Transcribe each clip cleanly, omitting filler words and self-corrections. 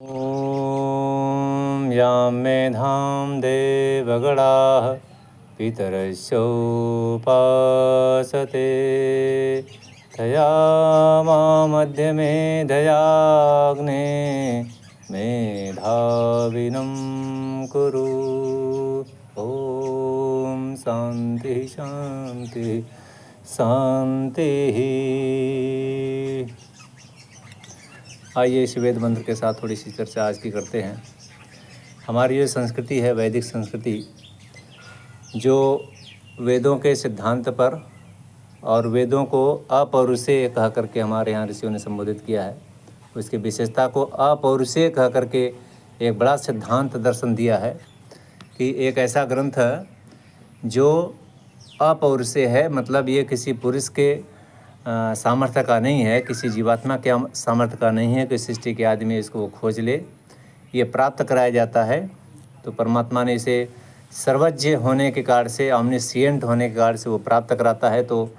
ॐ यां मेधां देवगणाः पितरस्योपासते तया मामद्य मेधयाग्ने मेधाविनं कुरु। ॐ शान्तिः शान्तिः शान्तिः। आइए इस वेद मंत्र के साथ थोड़ी सी चर्चा आज की करते हैं। हमारी जो संस्कृति है, वैदिक संस्कृति, जो वेदों के सिद्धांत पर और वेदों को अपौरुषेय कह करके हमारे यहाँ ऋषियों ने संबोधित किया है, उसकी विशेषता को अपौरुषेय कह करके एक बड़ा सिद्धांत दर्शन दिया है कि एक ऐसा ग्रंथ जो अपौरुषेय है, मतलब ये किसी पुरुष के सामर्थ्य का नहीं है, किसी जीवात्मा के सामर्थ्य का नहीं है कि सृष्टि के आदि में इसको खोज ले, ये प्राप्त कराया जाता है। तो परमात्मा ने इसे सर्वज्ञ होने के कारण से, ऑमनिशिएंट होने के कारण से वो प्राप्त कराता है। तो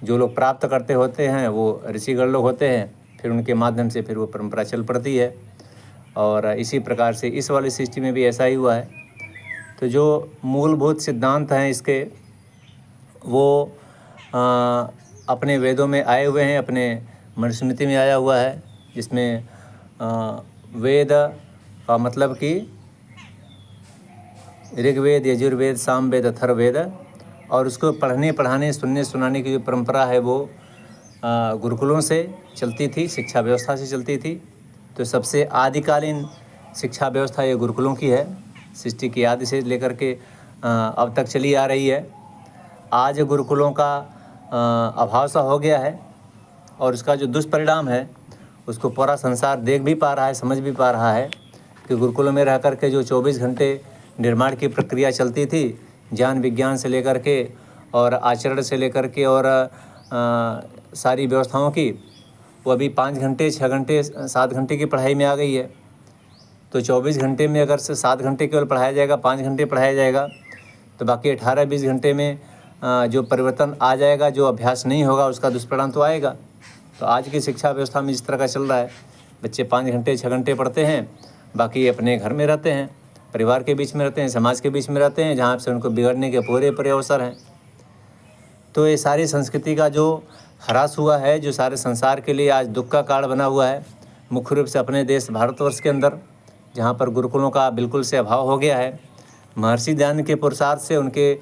जो लोग प्राप्त करते होते हैं वो ऋषिगण लोग होते हैं, फिर उनके माध्यम से फिर वो परंपरा चल पड़ती है। और इसी प्रकार से इस वाली सृष्टि में भी ऐसा ही हुआ है। तो जो मूलभूत सिद्धांत हैं इसके, वो अपने वेदों में आए हुए हैं, अपने मनुस्मृति में आया हुआ है, जिसमें वेद का मतलब कि ऋग्वेद, यजुर्वेद, सामवेद, अथर्ववेद, और उसको पढ़ने पढ़ाने सुनने सुनाने की जो परंपरा है वो गुरुकुलों से चलती थी, शिक्षा व्यवस्था से चलती थी। तो सबसे आदिकालीन शिक्षा व्यवस्था ये गुरुकुलों की है, सृष्टि की आदि से लेकर के अब तक चली आ रही है। आज गुरुकुलों का अभाव सा हो गया है और उसका जो दुष्परिणाम है उसको पूरा संसार देख भी पा रहा है, समझ भी पा रहा है कि गुरुकुलों में रह कर के जो 24 घंटे निर्माण की प्रक्रिया चलती थी, ज्ञान विज्ञान से लेकर के और आचरण से लेकर के और सारी व्यवस्थाओं की, वो अभी 5 घंटे 6 घंटे 7 घंटे की पढ़ाई में आ गई है। तो 24 घंटे में अगर से 7 घंटे केवल पढ़ाया जाएगा, 5 घंटे पढ़ाया जाएगा, तो बाकी 18-20 घंटे में जो परिवर्तन आ जाएगा, जो अभ्यास नहीं होगा उसका दुष्परिणाम तो आएगा। तो आज की शिक्षा व्यवस्था में इस तरह का चल रहा है, बच्चे 5 घंटे 6 घंटे पढ़ते हैं, बाकी अपने घर में रहते हैं, परिवार के बीच में रहते हैं, समाज के बीच में रहते हैं, जहाँ से उनको बिगड़ने के पूरे अवसर हैं। तो ये सारी संस्कृति का जो ह्रास हुआ है, जो सारे संसार के लिए आज दुख का कारण बना हुआ है, मुख्य रूप से अपने देश भारतवर्ष के अंदर, जहाँ पर गुरुकुलों का बिल्कुल से अभाव हो गया है। महर्षि दयानंद के पुरुषार्थ से उनके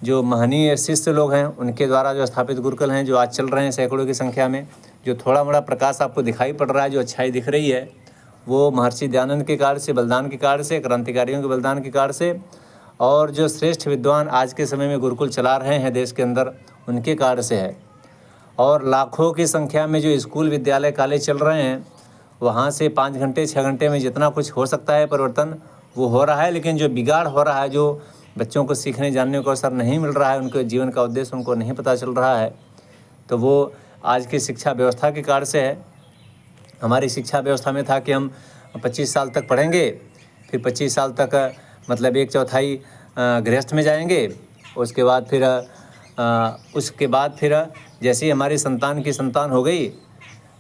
जो महनीय शिष्य लोग हैं, उनके द्वारा जो स्थापित गुरुकुल हैं, जो आज चल रहे हैं सैकड़ों की संख्या में, जो थोड़ा मोड़ा प्रकाश आपको दिखाई पड़ रहा है, जो अच्छाई दिख रही है, वो महर्षि दयानंद के कार्य से, बलिदान के कार्य से, क्रांतिकारियों के बलिदान के कार्य से, और जो श्रेष्ठ विद्वान आज के समय में गुरुकुल चला रहे हैं देश के अंदर, उनके कार्य से है। और लाखों की संख्या में जो स्कूल, विद्यालय, कॉलेज चल रहे हैं, वहाँ से 5 घंटे 6 घंटे में जितना कुछ हो सकता है परिवर्तन, वो हो रहा है। लेकिन जो बिगाड़ हो रहा है, जो बच्चों को सीखने जानने को अवसर नहीं मिल रहा है, उनके जीवन का उद्देश्य उनको नहीं पता चल रहा है, तो वो आज की शिक्षा व्यवस्था के कार्य से है। हमारी शिक्षा व्यवस्था में था कि हम 25 साल तक पढ़ेंगे, फिर 25 साल तक मतलब 1/4 गृहस्थ में जाएंगे, उसके बाद फिर जैसे ही हमारी संतान की संतान हो गई,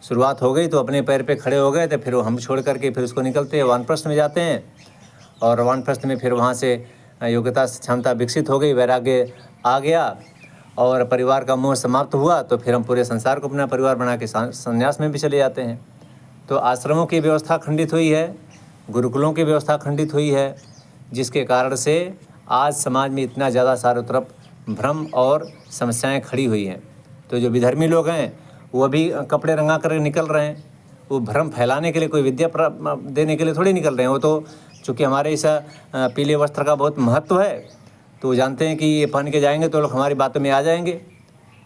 शुरुआत हो गई, तो अपने पैर पे खड़े हो गए, तो फिर हम छोड़ करके फिर उसको निकलते हैं, वानप्रस्थ में जाते हैं। और वानप्रस्थ में फिर वहाँ से योग्यता क्षमता विकसित हो गई, वैराग्य आ गया और परिवार का मोह समाप्त हुआ, तो फिर हम पूरे संसार को अपना परिवार बना के संन्यास में भी चले जाते हैं। तो आश्रमों की व्यवस्था खंडित हुई है, गुरुकुलों की व्यवस्था खंडित हुई है, जिसके कारण से आज समाज में इतना ज़्यादा चारों तरफ भ्रम और समस्याएं खड़ी हुई हैं। तो जो विधर्मी लोग हैं वो भी कपड़े रंगा कर निकल रहे हैं, वो भ्रम फैलाने के लिए, कोई विद्या देने के लिए थोड़ी निकल रहे हैं। वो तो चूँकि हमारे इस पीले वस्त्र का बहुत महत्व है, तो वो जानते हैं कि ये पहन के जाएंगे तो लोग हमारी बातों में आ जाएंगे।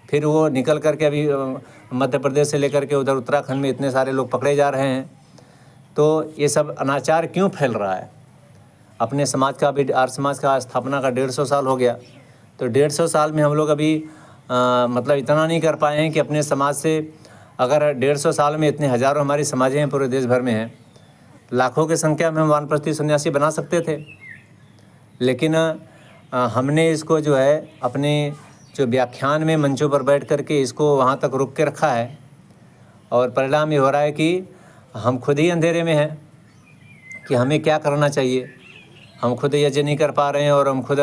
फिर वो निकल करके अभी मध्य प्रदेश से लेकर के उधर उत्तराखंड में इतने सारे लोग पकड़े जा रहे हैं। तो ये सब अनाचार क्यों फैल रहा है? अपने समाज का भी, आर्य समाज का स्थापना का 150 साल हो गया, तो 150 साल में हम लोग अभी मतलब इतना नहीं कर पाए हैं कि अपने समाज से, अगर 150 साल में इतने हज़ारों हमारी समाजें हैं, पूरे देश भर में हैं, लाखों की संख्या में हम वानप्रस्थी सन्यासी बना सकते थे। लेकिन हमने इसको जो है अपने जो व्याख्यान में मंचों पर बैठ कर के इसको वहाँ तक रोक के रखा है, और परिणाम ये हो रहा है कि हम खुद ही अंधेरे में हैं कि हमें क्या करना चाहिए। हम खुद यज्ञ नहीं कर पा रहे हैं और हम खुद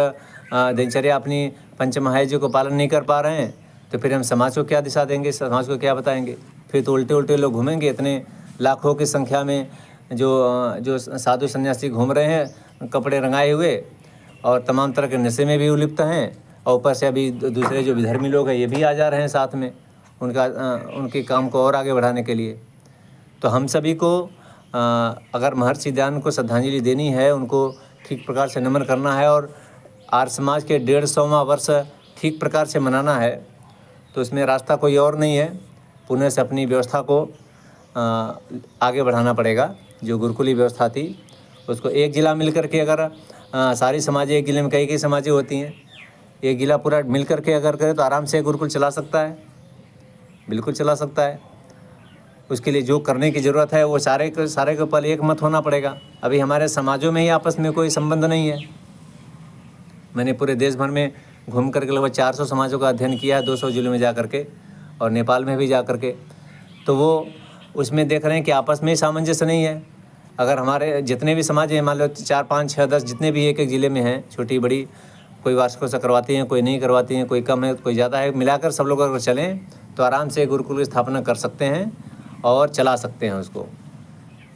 दिनचर्या अपनी पंच महायज्ञ को पालन नहीं कर पा रहे हैं, तो फिर हम समाज को क्या दिशा देंगे, समाज को क्या बताएंगे। फिर तो उल्टे उल्टे लोग घूमेंगे। इतने लाखों की संख्या में जो साधु सन्यासी घूम रहे हैं कपड़े रंगाए हुए और तमाम तरह के नशे में भी उलिप्त हैं, और ऊपर से अभी दूसरे जो विधर्मी लोग हैं ये भी आ जा रहे हैं साथ में उनके काम को और आगे बढ़ाने के लिए। तो हम सभी को अगर महर्षि दयानंद को श्रद्धांजलि देनी है, उनको ठीक प्रकार से नमन करना है और आर्य समाज के 150वां वर्ष ठीक प्रकार से मनाना है, तो इसमें रास्ता कोई और नहीं है। पुनः से अपनी व्यवस्था को आगे बढ़ाना पड़ेगा। जो गुरुकुली व्यवस्था थी उसको एक ज़िला मिल कर के अगर सारी समाजें एक ज़िले में कई समाजें होती हैं, एक ज़िला पूरा मिल कर के अगर करे तो आराम से गुरुकुल चला सकता है, बिल्कुल चला सकता है। उसके लिए जो करने की ज़रूरत है वो सारे के ऊपर एक मत होना पड़ेगा। अभी हमारे समाजों में ही आपस में कोई संबंध नहीं है। मैंने पूरे देश भर में घूम करके लगभग 400 समाजों का अध्ययन किया है, 200 जिलों में जा कर के और नेपाल में भी जा कर के। तो वो उसमें देख रहे हैं कि आपस में ही सामंजस्य नहीं है। अगर हमारे जितने भी समाज हैं, मान लो 4, 5, 6, 10 जितने भी एक ज़िले में हैं, छोटी बड़ी, कोई वार्षिकोत्सव करवाती हैं, कोई नहीं करवाती हैं, कोई कम है कोई ज़्यादा है, मिलाकर सब लोग अगर चलें तो आराम से गुरुकुल की स्थापना कर सकते हैं और चला सकते हैं उसको।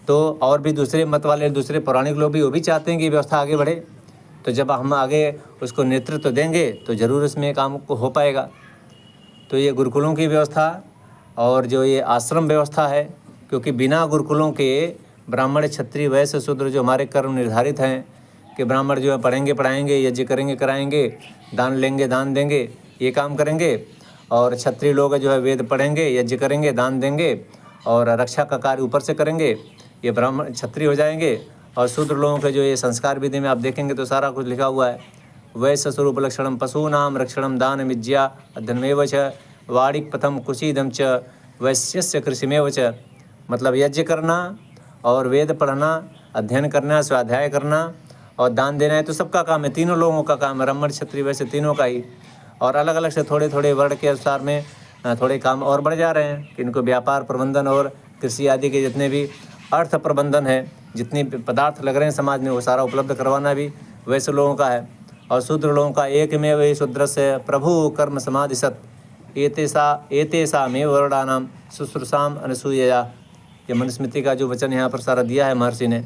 तो और भी दूसरे मत वाले दूसरे पौराणिक लोग भी वो भी चाहते हैं कि व्यवस्था आगे बढ़े। तो जब हम आगे उसको नेतृत्व देंगे तो ज़रूर इसमें काम को हो पाएगा। तो ये गुरुकुलों की व्यवस्था और जो ये आश्रम व्यवस्था है, क्योंकि बिना गुरुकुलों के ब्राह्मण क्षत्रिय वैश्य शूद्र जो हमारे कर्म निर्धारित हैं कि ब्राह्मण जो है पढ़ेंगे पढ़ाएंगे, यज्ञ करेंगे कराएंगे, दान लेंगे दान देंगे, ये काम करेंगे, और क्षत्रिय लोग जो है वेद पढ़ेंगे, यज्ञ करेंगे, दान देंगे और रक्षा का कार्य ऊपर से करेंगे, ये ब्राह्मण क्षत्रिय हो जाएंगे। और शूद्र लोगों के जो ये संस्कार विधि में आप देखेंगे तो सारा कुछ लिखा हुआ है। वैश्य स्वरूप लक्षणम पशूनाम रक्षणम दान विद्या अध्ययनमेव च वाणिक पथम कुशीदम च वैश्यस्य कृषिमेव च। मतलब यज्ञ करना और वेद पढ़ना, अध्ययन करना, स्वाध्याय करना और दान देना है तो सबका काम है, तीनों लोगों का काम है, ब्राह्मण क्षत्रिय वैश्य तीनों का ही। और अलग अलग से थोड़े थोड़े वर्ण के अनुसार में थोड़े काम और बढ़ जा रहे हैं कि इनको व्यापार प्रबंधन और कृषि आदि के जितने भी अर्थ प्रबंधन है, जितने पदार्थ लग रहे हैं समाज में, वो सारा उपलब्ध करवाना भी वैसे लोगों का है। और शूद्र लोगों का एकमेव शूद्रस्य प्रभु कर्म समाधिशत एतेषा में वर्णानाम शुश्रूषाम अनसूयया। ये मनुस्मृति का जो वचन यहाँ पर सारा दिया है महर्षि ने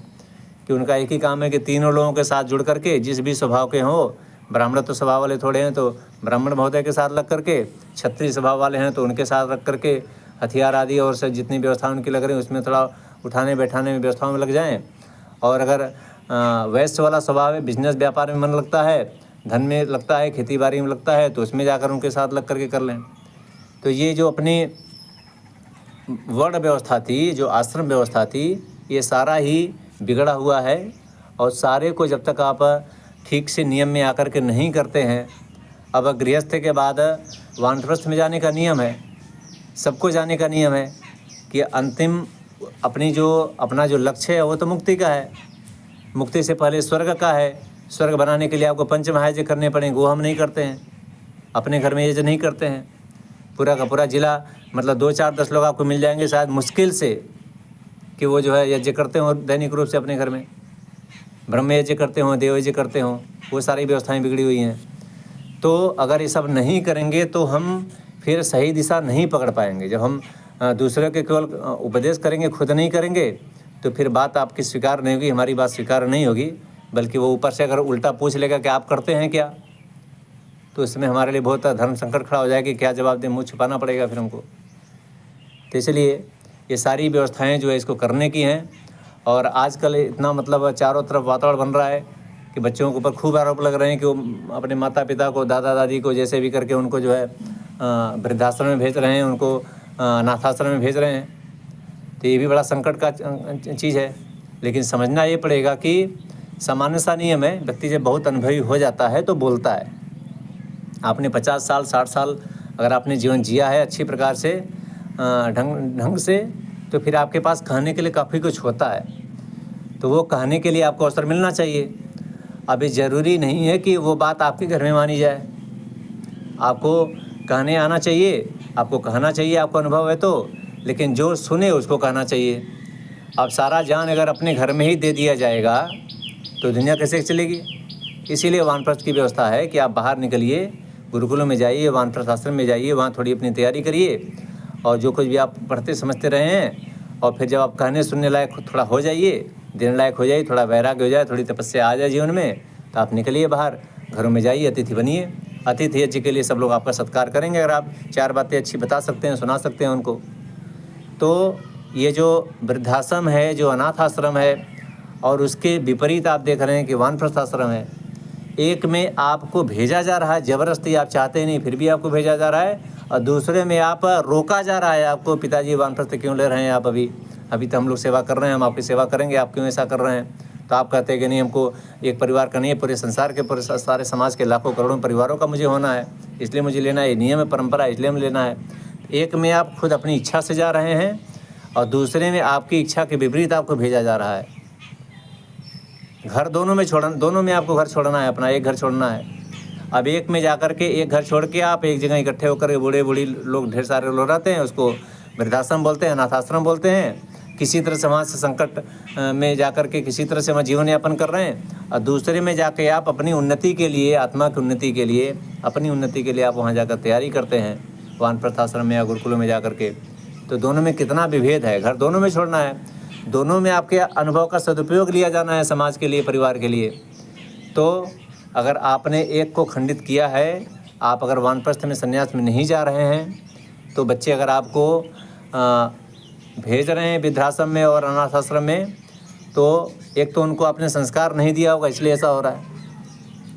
कि उनका एक ही काम है कि तीनों लोगों के साथ जुड़ करके, जिस भी स्वभाव के हों, ब्राह्मण तो स्वभाव वाले थोड़े हैं तो ब्राह्मण महोदय के साथ लग करके, क्षत्रिय स्वभाव वाले हैं तो उनके साथ रख करके हथियार आदि और से जितनी व्यवस्था उनकी लग रही है उसमें थोड़ा उठाने बैठाने में व्यवस्थाओं में लग जाएं। और अगर वैश्य वाला स्वभाव है, बिजनेस व्यापार में मन लगता है, धन में लगता है, खेती बाड़ी में लगता है, तो उसमें जाकर उनके साथ लग करके कर लें। तो ये जो अपनी वर्ण व्यवस्था थी, जो आश्रम व्यवस्था थी, ये सारा ही बिगड़ा हुआ है। और सारे को जब तक आप ठीक से नियम में आकर के नहीं करते हैं, अब गृहस्थ के बाद वानप्रस्थ में जाने का नियम है, सबको जाने का नियम है कि अंतिम अपना जो लक्ष्य है वो तो मुक्ति का है, मुक्ति से पहले स्वर्ग का है। स्वर्ग बनाने के लिए आपको पंच महायज्ञ करने पड़ेंगे, वो हम नहीं करते हैं, अपने घर में यज्ञ नहीं करते हैं। पूरा का पूरा जिला मतलब 2, 4, 10 लोग आपको मिल जाएंगे शायद मुश्किल से कि वो जो है यज्ञ करते हों दैनिक रूप से अपने घर में, ब्रह्म यज्ञ करते हों, देव यज्ञ करते हों, वो सारी व्यवस्थाएं बिगड़ी हुई हैं। तो अगर ये सब नहीं करेंगे तो हम फिर सही दिशा नहीं पकड़ पाएंगे। जब हम दूसरे के केवल उपदेश करेंगे, खुद नहीं करेंगे, तो फिर बात आपकी स्वीकार नहीं होगी, हमारी बात स्वीकार नहीं होगी, बल्कि वो ऊपर से अगर उल्टा पूछ लेगा कि आप करते हैं क्या, तो इसमें हमारे लिए बहुत धर्म संकट खड़ा हो जाएगा कि क्या जवाब दें, मुँह छुपाना पड़ेगा फिर हमको। तो इसलिए ये सारी व्यवस्थाएं जो है इसको करने की हैं। और आजकल इतना मतलब चारों तरफ वातावरण बन रहा है कि बच्चों के ऊपर खूब आरोप लग रहे हैं कि वो अपने माता पिता को, दादा दादी को जैसे भी करके उनको जो है वृद्धाश्रम में भेज रहे हैं, उनको अनाथाश्रम में भेज रहे हैं। तो ये भी बड़ा संकट का चीज़ है। लेकिन समझना ये पड़ेगा कि सामान्य सा नियम है, व्यक्ति जब बहुत अनुभवी हो जाता है तो बोलता है। आपने 50 साल 60 साल अगर आपने जीवन जिया है अच्छी प्रकार से ढंग से, तो फिर आपके पास कहने के लिए काफ़ी कुछ होता है, तो वो कहने के लिए आपको अवसर मिलना चाहिए। अभी ज़रूरी नहीं है कि वो बात आपके घर में मानी जाए, आपको कहने आना चाहिए, आपको कहना चाहिए, आपको अनुभव है तो, लेकिन जो सुने उसको कहना चाहिए। अब सारा ज्ञान अगर अपने घर में ही दे दिया जाएगा तो दुनिया कैसे चलेगी। इसीलिए वानप्रस्थ की व्यवस्था है कि आप बाहर निकलिए, गुरुकुलों में जाइए, वानप्रस्थ आश्रम में जाइए, वहाँ थोड़ी अपनी तैयारी करिए और जो कुछ भी आप पढ़ते समझते रहे हैं, और फिर जब आप कहने सुनने लायक थोड़ा हो जाइए, देने लायक हो जाइए, थोड़ा वैराग्य हो जाए, थोड़ी तपस्या आ जाए जीवन में, तो आप निकलिए बाहर, घरों में जाइए, अतिथि बनिए। अतिथि अच्छी के लिए सब लोग आपका सत्कार करेंगे अगर आप 4 बातें अच्छी बता सकते हैं, सुना सकते हैं उनको। तो ये जो वृद्धाश्रम है, जो अनाथ आश्रम है, और उसके विपरीत आप देख रहे हैं कि वानप्रस्थ आश्रम है। एक में आपको भेजा जा रहा है ज़बरदस्ती, आप चाहते नहीं फिर भी आपको भेजा जा रहा है, और दूसरे में आप रोका जा रहा है आपको, पिताजी वानप्रस्थ क्यों ले रहे हैं आप, अभी तो हम लोग सेवा कर रहे हैं, हम आपकी सेवा करेंगे, आप क्यों ऐसा कर रहे हैं। तो आप कहते हैं कि नहीं, हमको एक परिवार का नहीं, पूरे संसार के, पूरे सारे समाज के लाखों करोड़ों परिवारों का मुझे होना है, इसलिए मुझे लेना है, ये नियम है, परंपरा है, इसलिए हमें लेना है। एक में आप खुद अपनी इच्छा से जा रहे हैं और दूसरे में आपकी इच्छा के विपरीत आपको भेजा जा रहा है। घर दोनों में आपको घर छोड़ना है, अपना एक घर छोड़ना है। अब एक में जाकर के, एक घर छोड़ के आप एक जगह इकट्ठे होकर, बूढ़े बूढ़ी लोग, ढेर सारे लोग रहते हैं, उसको वृद्धाश्रम बोलते हैं, अनाथ आश्रम बोलते हैं। किसी तरह समाज से संकट में जाकर के किसी तरह से हम जीवन यापन कर रहे हैं, और दूसरे में जाके आप अपनी उन्नति के लिए, आत्मा की उन्नति के लिए, अपनी उन्नति के लिए आप वहाँ जाकर तैयारी करते हैं, वानप्रस्थ आश्रम में या गुरुकुलों में जाकर के। तो दोनों में कितना विभेद है। घर दोनों में छोड़ना है, दोनों में आपके अनुभव का सदुपयोग लिया जाना है समाज के लिए, परिवार के लिए। तो अगर आपने एक को खंडित किया है, आप अगर वानप्रस्थ में संन्यास में नहीं जा रहे हैं, तो बच्चे अगर आपको भेज रहे हैं वृद्धाश्रम में और अनाथ आश्रम में, तो एक तो उनको आपने संस्कार नहीं दिया होगा, इसलिए ऐसा हो रहा है।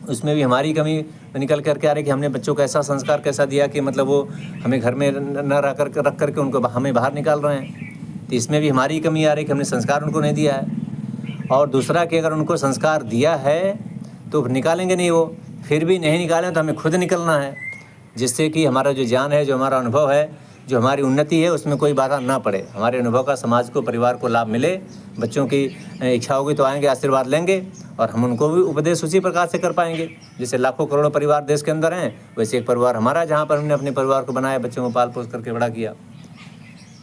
उसमें भी हमारी कमी निकल करके आ रही कि हमने बच्चों को ऐसा संस्कार कैसा दिया कि मतलब वो हमें घर में न रख करके उनको हमें बाहर निकाल रहे हैं। तो इसमें भी हमारी कमी आ रही कि हमने संस्कार उनको नहीं दिया है। और दूसरा कि अगर उनको संस्कार दिया है तो निकालेंगे नहीं, वो फिर भी नहीं निकालें तो हमें खुद निकलना है, जिससे कि हमारा जो ज्ञान है, जो हमारा अनुभव है, जो हमारी उन्नति है, उसमें कोई बाधा ना पड़े। हमारे अनुभव का समाज को, परिवार को लाभ मिले। बच्चों की इच्छा होगी तो आएंगे, आशीर्वाद लेंगे, और हम उनको भी उपदेश उसी प्रकार से कर पाएंगे। जैसे लाखों करोड़ों परिवार देश के अंदर हैं, वैसे एक परिवार हमारा, जहाँ पर हमने अपने परिवार को बनाया, बच्चों को पाल पोस करके बड़ा किया।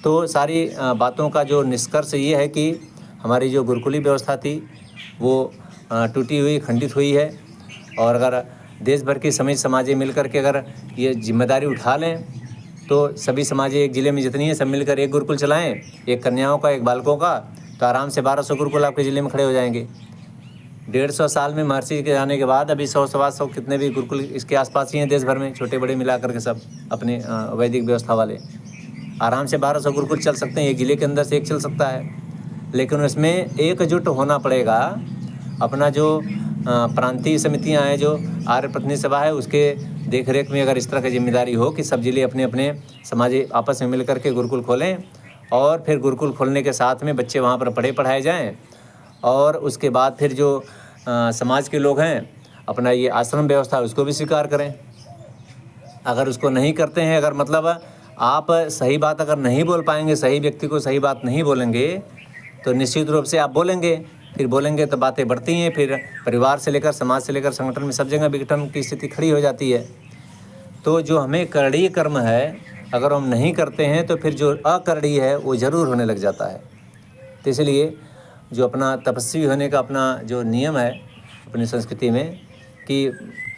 तो सारी बातों का जो निष्कर्ष ये है कि हमारी जो गुरुकुली व्यवस्था थी वो टूटी हुई, खंडित हुई है। और अगर देश भर की सभी समाजें मिलकर के अगर ये जिम्मेदारी उठा लें, तो सभी समाजें एक ज़िले में जितनी हैं सब मिलकर एक गुरुकुल चलाएं, एक कन्याओं का, एक बालकों का, तो आराम से 1200 गुरुकुल आपके ज़िले में खड़े हो जाएंगे। 150 साल में महर्षि के जाने के बाद अभी 100-125 कितने भी गुरुकुल इसके आसपास ही हैं देश भर में, छोटे बड़े मिला करके सब अपने वैदिक व्यवस्था वाले। आराम से 1200 गुरुकुल चल सकते हैं, एक ज़िले के अंदर से एक चल सकता है। लेकिन उसमें एकजुट होना पड़ेगा। अपना जो प्रांतीय समितियां हैं, जो आर्य प्रतिनिधि सभा है, उसके देख रेख में अगर इस तरह की जिम्मेदारी हो कि सब जिले अपने अपने समाज आपस में मिल करके गुरुकुल खोलें, और फिर गुरुकुल खोलने के साथ में बच्चे वहाँ पर पढ़ाए जाएँ, और उसके बाद फिर जो समाज के लोग हैं अपना ये आश्रम व्यवस्था उसको भी स्वीकार करें। अगर उसको नहीं करते हैं, अगर मतलब आप सही बात अगर नहीं बोल पाएंगे, सही व्यक्ति को सही बात नहीं बोलेंगे, तो निश्चित रूप से आप बोलेंगे, फिर बोलेंगे तो बातें बढ़ती हैं, फिर परिवार से लेकर, समाज से लेकर, संगठन में सब जगह विघटन की स्थिति खड़ी हो जाती है। तो जो हमें करणीय कर्म है, अगर हम नहीं करते हैं तो फिर जो अकरणीय है वो ज़रूर होने लग जाता है। तो इसलिए जो अपना तपस्वी होने का अपना जो नियम है अपनी संस्कृति में, कि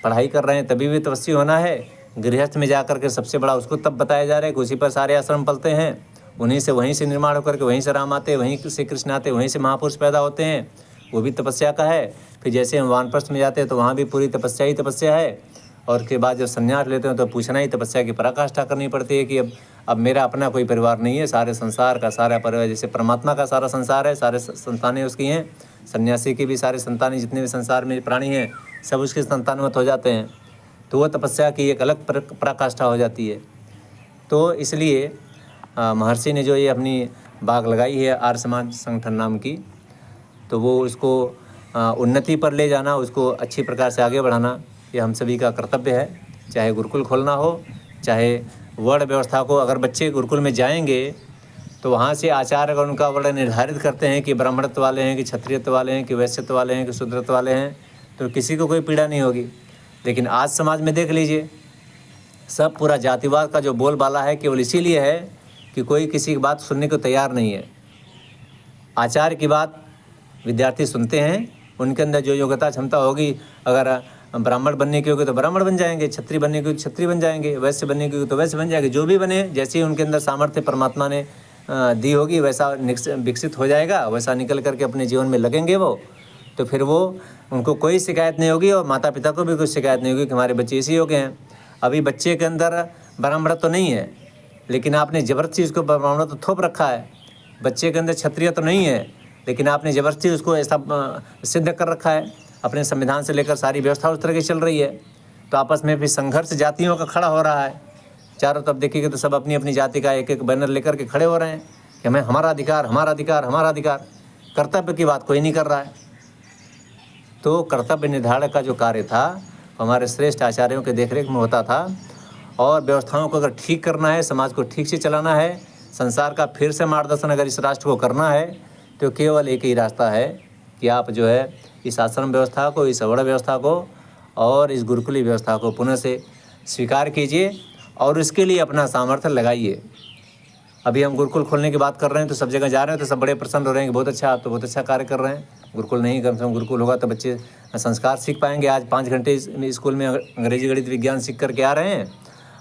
पढ़ाई कर रहे हैं तभी भी तपस्वी होना है, गृहस्थ में जाकर के सबसे बड़ा उसको तब बताया जा रहा है कि उसी पर सारे आश्रम पलते हैं, वहीं से निर्माण होकर के वहीं से राम आते, वहीं से कृष्ण आते, वहीं से महापुरुष पैदा होते हैं, वो भी तपस्या का है। फिर जैसे हम वानप्रस्थ में जाते हैं तो वहाँ भी पूरी तपस्या ही तपस्या है। और उसके बाद जब संन्यास लेते हैं तो पूछना ही तपस्या की पराकाष्ठा करनी पड़ती है कि अब मेरा अपना कोई परिवार नहीं है, सारे संसार का सारा परिवार, जैसे परमात्मा का सारा संसार है, सारे संतानें उसकी हैं, सन्यासी की भी सारे संतानें, जितने भी संसार में प्राणी हैं सब उसके संतानवत हो जाते हैं। तो वो तपस्या की एक अलग पराकाष्ठा हो जाती है। तो इसलिए महर्षि ने जो ये अपनी बाग लगाई है आर्य समाज संगठन नाम की, तो वो उसको उन्नति पर ले जाना, उसको अच्छी प्रकार से आगे बढ़ाना, ये हम सभी का कर्तव्य है। चाहे गुरुकुल खोलना हो, चाहे वर्ण व्यवस्था को, अगर बच्चे गुरुकुल में जाएंगे तो वहाँ से आचार्य अगर उनका वर्ण निर्धारित करते हैं कि ब्राह्मणत्व वाले हैं, कि क्षत्रियत्व वाले हैं, कि वैश्यत्व वाले हैं, कि शूद्रत्व वाले हैं, तो किसी को कोई पीड़ा नहीं होगी। लेकिन आज समाज में देख लीजिए, सब पूरा जातिवाद का जो बोलबाला है केवल इसीलिए है कि कोई किसी की बात सुनने को तैयार नहीं है। आचार्य की बात विद्यार्थी सुनते हैं, उनके अंदर जो योग्यता क्षमता होगी, अगर ब्राह्मण बनने की होगी तो ब्राह्मण बन जाएंगे, क्षत्रिय बनने की होगी तो क्षत्रिय बन जाएंगे, वैश्य बनने की होगी तो वैश्य बन जाएंगे। जो भी बने, जैसे ही उनके अंदर सामर्थ्य परमात्मा ने दी होगी वैसा विकसित हो जाएगा, वैसा निकल करके अपने जीवन में लगेंगे वो, तो फिर वो उनको कोई शिकायत नहीं होगी और माता पिता को भी कोई शिकायत नहीं होगी कि हमारे बच्चे इसी हो गए हैं। अभी बच्चे के अंदर ब्राह्मण तो नहीं है, लेकिन आपने जबरदस्ती उसको ब्राह्मण तो थोप रखा है। बच्चे के अंदर क्षत्रिय तो नहीं है, लेकिन आपने जबरदस्ती उसको ऐसा सिद्ध कर रखा है। अपने संविधान से लेकर सारी व्यवस्था उस तरह की चल रही है। तो आपस में भी संघर्ष जातियों का खड़ा हो रहा है। चारों तरफ देखिएगा तो सब अपनी अपनी जाति का एक एक बैनर लेकर के खड़े हो रहे हैं कि हमें हमारा अधिकार, हमारा अधिकार, हमारा अधिकार। कर्तव्य की बात कोई नहीं कर रहा है। तो कर्तव्य निर्धारण का जो कार्य था हमारे श्रेष्ठ आचार्यों के देखरेख में होता था। और व्यवस्थाओं को अगर ठीक करना है, समाज को ठीक से चलाना है, संसार का फिर से मार्गदर्शन अगर इस राष्ट्र को करना है, तो केवल एक ही रास्ता है कि आप जो है इस आश्रम व्यवस्था को, इस अवर्ण व्यवस्था को और इस गुरुकुली व्यवस्था को पुनः से स्वीकार कीजिए और उसके लिए अपना सामर्थ्य लगाइए। अभी हम गुरुकुल खोलने की बात कर रहे हैं तो सब जगह जा रहे हैं तो सब बड़े प्रसन्न हो रहे हैं कि बहुत अच्छा, आप तो बहुत अच्छा कार्य कर रहे हैं। गुरुकुल नहीं, कम से कम गुरुकुल होगा तो बच्चे संस्कार सीख पाएंगे। आज 5 घंटे स्कूल में अंग्रेजी, गणित, विज्ञान सीख करके आ रहे हैं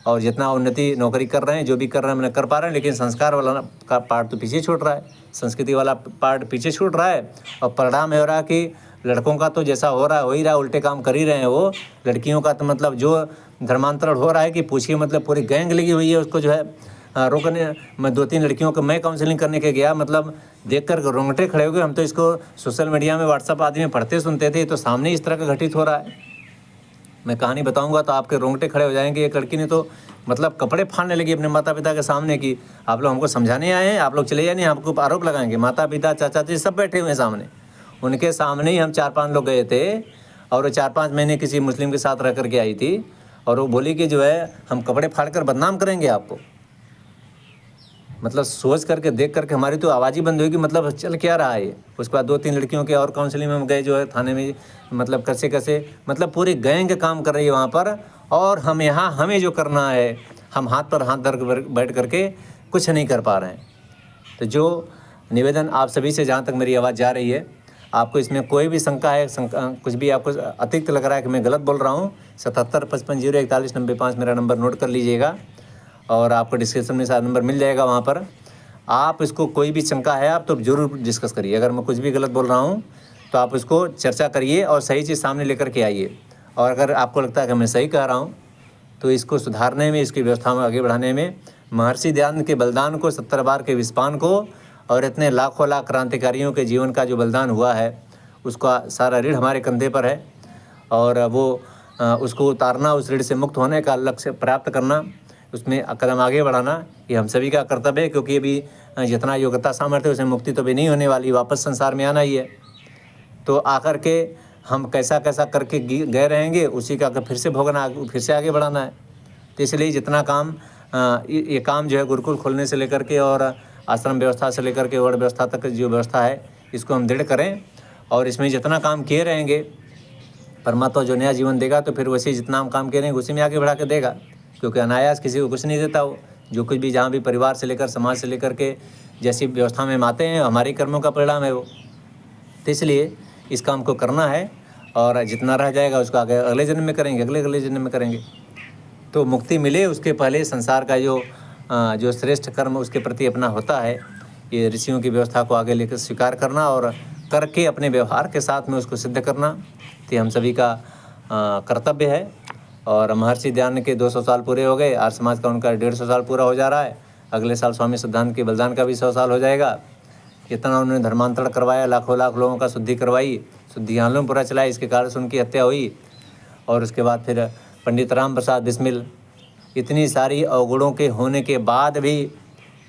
और जितना उन्नति नौकरी कर रहे हैं, जो भी कर रहे हैं, मैंने कर पा रहे हैं, लेकिन संस्कार वाला का पार्ट तो पीछे छूट रहा है, संस्कृति वाला पार्ट पीछे छूट रहा है। और परिणाम हो रहा है कि लड़कों का तो जैसा हो रहा है हो ही रहा है, उल्टे काम कर ही रहे हैं वो। लड़कियों का तो मतलब जो धर्मांतरण हो रहा है कि पूछिए, मतलब पूरी गैंग लगी हुई है उसको जो है रोकने। मैं 2-3 लड़कियों को मैं काउंसलिंग करने के गया, मतलब देख कर रोंगटे खड़े हो गए। हम तो इसको सोशल मीडिया में, व्हाट्सअप आदि में पढ़ते सुनते थे, तो सामने इस तरह का घटित हो रहा है। मैं कहानी बताऊंगा तो आपके रोंगटे खड़े हो जाएंगे। एक लड़की ने तो मतलब कपड़े फाड़ने लगी अपने माता पिता के सामने कि आप लोग हमको समझाने आए हैं, आप लोग चले जाए, आपको आरोप लगाएंगे। माता पिता, चाचा जी सब बैठे हुए हैं सामने, उनके सामने ही हम 4-5 लोग गए थे। और वो 4-5 महीने किसी मुस्लिम के साथ रह करके आई थी और वो बोली कि जो है हम कपड़े फाड़ कर बदनाम करेंगे आपको। मतलब सोच करके, देख करके हमारी तो आवाज़ ही बंद हुई कि मतलब चल क्या रहा है ये। उसके बाद 2-3 लड़कियों के और काउंसलिंग में हम गए जो है थाने में, मतलब कैसे कैसे मतलब पूरी गैंग काम कर रही है वहाँ पर। और हम यहाँ हमें जो करना है, हम हाथ पर हाथ धर बैठ करके कुछ नहीं कर पा रहे हैं। तो जो निवेदन आप सभी से, जहाँ तक मेरी आवाज़ जा रही है, आपको इसमें कोई भी शंका है, कुछ भी आपको अतिरिक्त लग रहा है कि मैं गलत बोल रहा हूँ, 7755014195 मेरा नंबर नोट कर लीजिएगा और आपको डिस्क्रिप्शन में सारा नंबर मिल जाएगा। वहाँ पर आप इसको कोई भी शंका है आप तो ज़रूर डिस्कस करिए। अगर मैं कुछ भी गलत बोल रहा हूँ तो आप इसको चर्चा करिए और सही चीज़ सामने लेकर के आइए। और अगर आपको लगता है कि मैं सही कह रहा हूँ तो इसको सुधारने में, इसकी व्यवस्था में आगे बढ़ाने में महर्षि दयानंद के बलिदान को, 70 बार के विस्पान को और इतने लाखों लाख क्रांतिकारियों के जीवन का जो बलिदान हुआ है, उसका सारा ऋण हमारे कंधे पर है। और वो उसको उतारना, उस ऋण से मुक्त होने का लक्ष्य प्राप्त करना, उसमें कदम आगे बढ़ाना, ये हम सभी का कर्तव्य है। क्योंकि अभी जितना योग्यता सामर्थ्य उसमें मुक्ति तो भी नहीं होने वाली, वापस संसार में आना ही है। तो आकर के हम कैसा कैसा करके गए रहेंगे, उसी का फिर से भोगना, फिर से आगे बढ़ाना है। तो इसलिए जितना काम ये काम जो है गुरुकुल खोलने से लेकर के और आश्रम व्यवस्था से लेकर के वर्ण व्यवस्था तक जो व्यवस्था है, इसको हम दृढ़ करें। और इसमें जितना काम किए रहेंगे, परमात्मा जो नया जीवन देगा तो फिर वैसे जितना हम काम किए रहेंगे उसी में आगे बढ़ा के देगा। क्योंकि अनायास किसी को कुछ नहीं देता वो। जो कुछ भी, जहाँ भी परिवार से लेकर समाज से लेकर के जैसी व्यवस्था में हम आते हैं, हमारे कर्मों का परिणाम है वो। तो इसलिए इस काम को करना है और जितना रह जाएगा उसको आगे अगले जन्म में करेंगे, अगले जन्म में करेंगे। तो मुक्ति मिले उसके पहले संसार का जो श्रेष्ठ कर्म उसके प्रति अपना होता है, ये ऋषियों की व्यवस्था को आगे लेकर स्वीकार करना और करके अपने व्यवहार के साथ में उसको सिद्ध करना, तो हम सभी का कर्तव्य है। और महर्षि दयानंद के 200 साल पूरे हो गए, आर्य समाज का उनका 150 साल पूरा हो जा रहा है। अगले साल स्वामी सिद्धांत के बलिदान का भी 100 साल हो जाएगा। कितना उन्होंने धर्मांतरण करवाया, लाखों लाख लोगों का शुद्धि करवाई, शुद्धि आंदोलन पूरा चलाया, इसके कारण से उनकी हत्या हुई। और उसके बाद फिर पंडित राम प्रसाद बिस्मिल, इतनी सारी अवगुणों के होने के बाद भी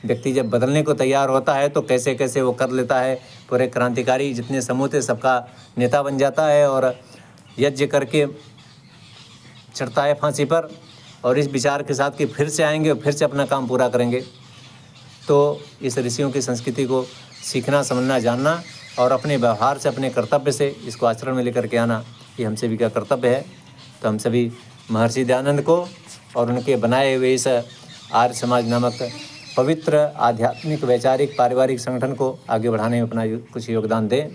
व्यक्ति जब बदलने को तैयार होता है तो कैसे कैसे वो कर लेता है। पूरे क्रांतिकारी जितने समूह थे सबका नेता बन जाता है और यज्ञ करके चढ़ता है फांसी पर, और इस विचार के साथ कि फिर से आएंगे और फिर से अपना काम पूरा करेंगे। तो इस ऋषियों की संस्कृति को सीखना, समझना, जानना और अपने व्यवहार से, अपने कर्तव्य से इसको आचरण में लेकर के आना, ये हम सभी का कर्तव्य है। तो हम सभी महर्षि दयानंद को और उनके बनाए हुए इस आर्य समाज नामक पवित्र आध्यात्मिक, वैचारिक, पारिवारिक संगठन को आगे बढ़ाने में अपना कुछ योगदान दें।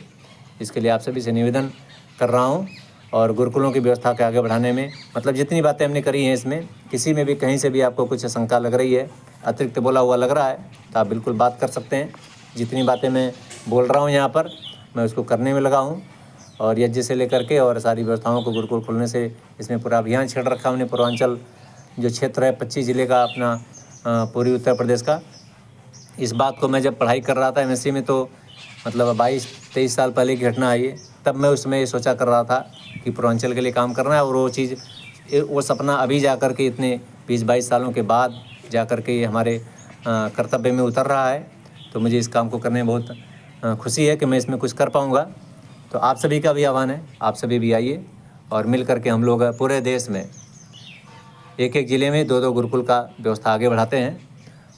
इसके लिए आप सभी से निवेदन कर रहा हूँ। और गुरुकुलों की व्यवस्था के आगे बढ़ाने में मतलब जितनी बातें हमने करी हैं, इसमें किसी में भी कहीं से भी आपको कुछ शंका लग रही है, अतिरिक्त बोला हुआ लग रहा है, तो आप बिल्कुल बात कर सकते हैं। जितनी बातें मैं बोल रहा हूँ यहाँ पर, मैं उसको करने में लगा हूँ। और यज्ञ से लेकर के और सारी व्यवस्थाओं को गुरुकुल खोलने से इसमें पूरा अभियान छेड़ रखा हमने। पूर्वांचल जो क्षेत्र है 25 ज़िले का अपना, पूरी उत्तर प्रदेश का। इस बात को मैं जब पढ़ाई कर रहा था एमएससी में, तो मतलब 22-23 साल पहले की घटना है ये। तब मैं उसमें ये सोचा कर रहा था कि पूर्वांचल के लिए काम करना है, और वो चीज़, वो सपना अभी जा कर के इतने 20-22 सालों के बाद जा कर के ये हमारे कर्तव्य में उतर रहा है। तो मुझे इस काम को करने में बहुत खुशी है कि मैं इसमें कुछ कर पाऊँगा। तो आप सभी का भी आह्वान है, आप सभी भी आइए और मिल कर के हम लोग पूरे देश में एक ज़िले में 2-2 गुरुकुल का व्यवस्था आगे बढ़ाते हैं।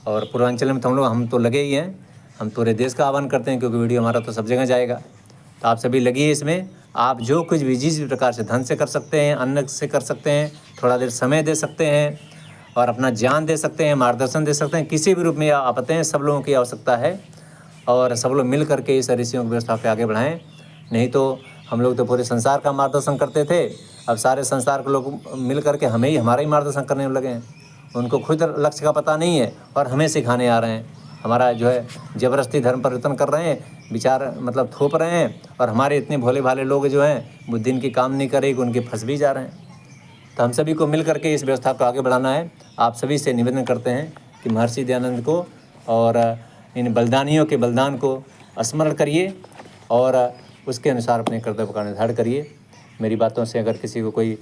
और पूर्वांचल में तो हम तो लगे ही हैं, हम पूरे देश का आह्वान करते हैं, क्योंकि वीडियो हमारा तो सब जगह जाएगा। तो आप सभी लगिए इसमें। आप जो कुछ भी जिस प्रकार से धन से कर सकते हैं, अन्न से कर सकते हैं, थोड़ा देर समय दे सकते हैं और अपना ज्ञान दे सकते हैं, मार्गदर्शन दे सकते हैं, किसी भी रूप में आप आते हैं, सब लोगों की आवश्यकता है। और सब लोग मिल करके इस ऋषियों की व्यवस्था पे आगे बढ़ाएं। नहीं तो हम लोग तो पूरे संसार का मार्गदर्शन करते थे, अब सारे संसार के लोग मिल करके हमारा ही मार्गदर्शन करने में लगे हैं। उनको खुद लक्ष्य का पता नहीं है और हमें सिखाने आ रहे हैं। हमारा जो है ज़बरदस्ती धर्म परिवर्तन कर रहे हैं, विचार मतलब थोप रहे हैं, और हमारे इतने भोले भाले लोग जो हैं बुद्धि इनकी काम नहीं करेगी, उनके फंस भी जा रहे हैं। तो हम सभी को मिल करके इस व्यवस्था को आगे बढ़ाना है। आप सभी से निवेदन करते हैं कि महर्षि दयानंद को और इन बलिदानियों के बलिदान को स्मरण करिए और उसके अनुसार अपने कर्तव्य का निर्धारण करिए। मेरी बातों से अगर किसी को कोई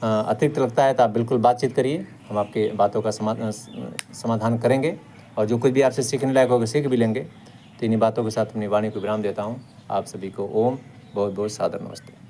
अतिरिक्त लगता है तो आप बिल्कुल बातचीत करिए, हम आपके बातों का समाधान करेंगे। और जो कुछ भी आपसे सीखने लायक होगा सीख भी लेंगे। तो इन्हीं बातों के साथ अपनी वाणी को विराम देता हूँ। आप सभी को ओम, बहुत बहुत सादर नमस्ते।